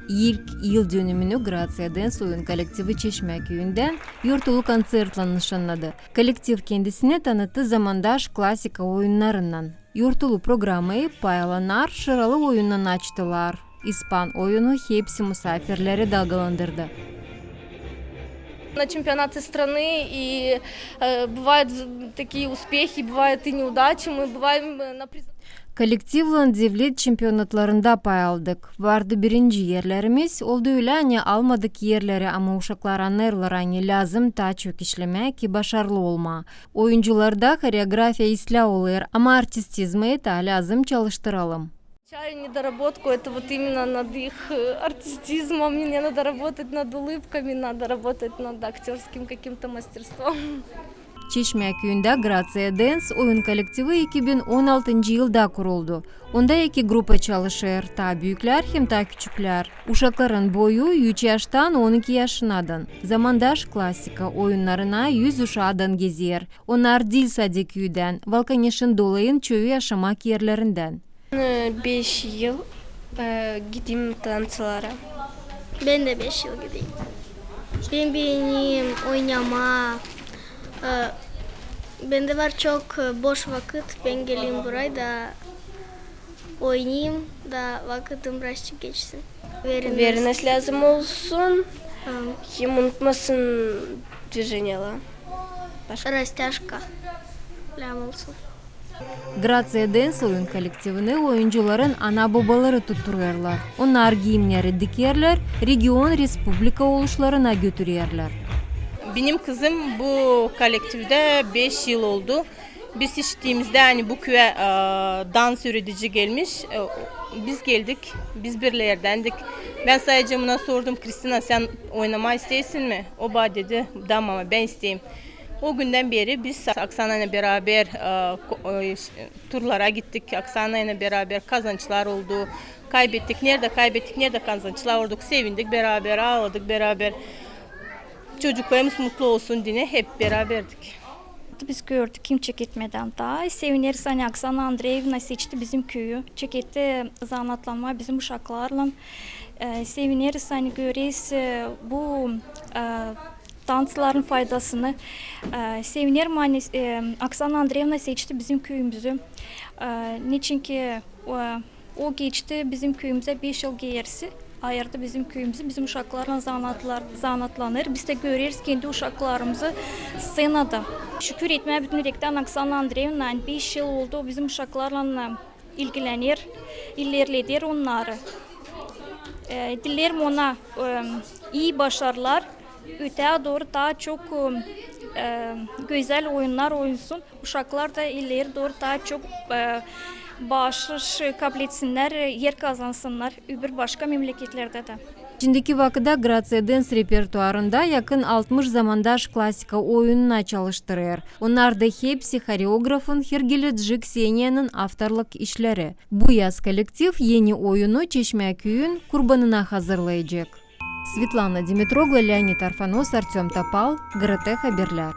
İlk yıl dönümünü Gracia Dance oyun kolektifi Çeşmeköy'ünden yurtulu konsertle nişanladı. Kolektif kendisini tanıttı zamandaş klasika oyunlarından. Yurtulu programı Payalanar Şıralı oyundan açtılar. İspan oyunu hepsi misafirleri dalgalandırdı. На чемпионаты страны, и бывают такие успехи, бывают и неудачи, мы бываем на призовом. Kolektivle devlet çempionatlarında pay aldık. Vardı birinci yerlerimiz, oldu öyle almadık yerleri ama uşaklar anlarlar lazım ta çok işlemek ki başarılı olma. Oyuncularda koreografiya isla olur ama artistizmi da lazım çalıştıralım. Чаю недоработку, это вот именно над их артистизмом, мне надо работать над улыбками, надо работать над актерским каким-то мастерством. Çeşmeköy'ünde Gracia Dance oyun kolektifi 2016 yılda kuruldu. Onda iki grupa çalışır, ta büyükler hem ta küçükler. Uşakların boyu 3 yaştan 12 yaşınadan. Zamandaş klasika oyunlarına 100 uşağdan gezer. Onlar Dilsade köyden, Valkanyeş'in dolayın köyü yaşamak yerlerinden. 5 yıl gideyim danslara. Ben de 5 yıl gideyim. Benim oynama. Bende var çok boş vakit. Ben geleyim buraya da oynayayım da vakitim biraz geçsin. Уверенность lazım olsun. Kim unutmasın движениyalar. Rastяжка lazım olsun. Gracia Dance oyun kolektifini oyuncuların ana babaları tutturuyorlar. Onlar giyimleri dikerler, region respublika oluşlarına götürüyorlar. Benim kızım bu kolektifde 5 yıl oldu. Biz işittiğimizde hani bu köye dans öğretici gelmiş. Biz geldik, biz birlerdendik. Ben sadece buna sordum, Kristina sen oynamayı isteyesin mi? O bana dedi, tamam ama ben isteyeyim. O günden beri biz Aksana'yla beraber turlara gittik. Aksana'yla beraber kazançlar oldu. Kaybettik, nerede kazançlar olduk. Sevindik beraber, ağladık beraber. Çocuklarımız mutlu olsun diye hep beraberdik. Biz gördük kim çekitmeden daha. Seviniriz hani Oksana Andreevna seçti bizim köyü. Çekitti zanatlanma bizim uşaklarla. Seviniriz hani görürüz bu dansların faydasını. Sevinirim hani Oksana Andreevna seçti bizim köyümüzü. Niçin ki o geçti bizim köyümüze 5 yıl gerisi. Ayırdı bizim köyümüzü, bizim uşaklarla zanatlanır. Biz de görürüz kendi uşaklarımızı scenada. Şükür etmeye bütün yürekten Oksana Andreevna 5 yıl oldu bizim uşaklarla ilgilenir, ilerledir onları. Dilerim ona iyi başarılar, öteye doğru daha çok güzel oyunlar oynasın. Uşaklar da ileri doğru daha çok bağışış kabul etsinler, yer kazansınlar öbür başka memleketlerde de. Şimdiki vakıda Gracia Dance repertuarında yakın 60 zamandaş klasika oyununa çalıştırıyor. Onlar da hepsi koreografın Hergele Kseniya'nın avtorluk işleri. Bu yaz kolektif yeni oyunu Çeşmeköy'ün kurbanına hazırlayacak. Svetlana Dimitroglu, Leonid Arfanos, Artyom Topal, GRT Haberler.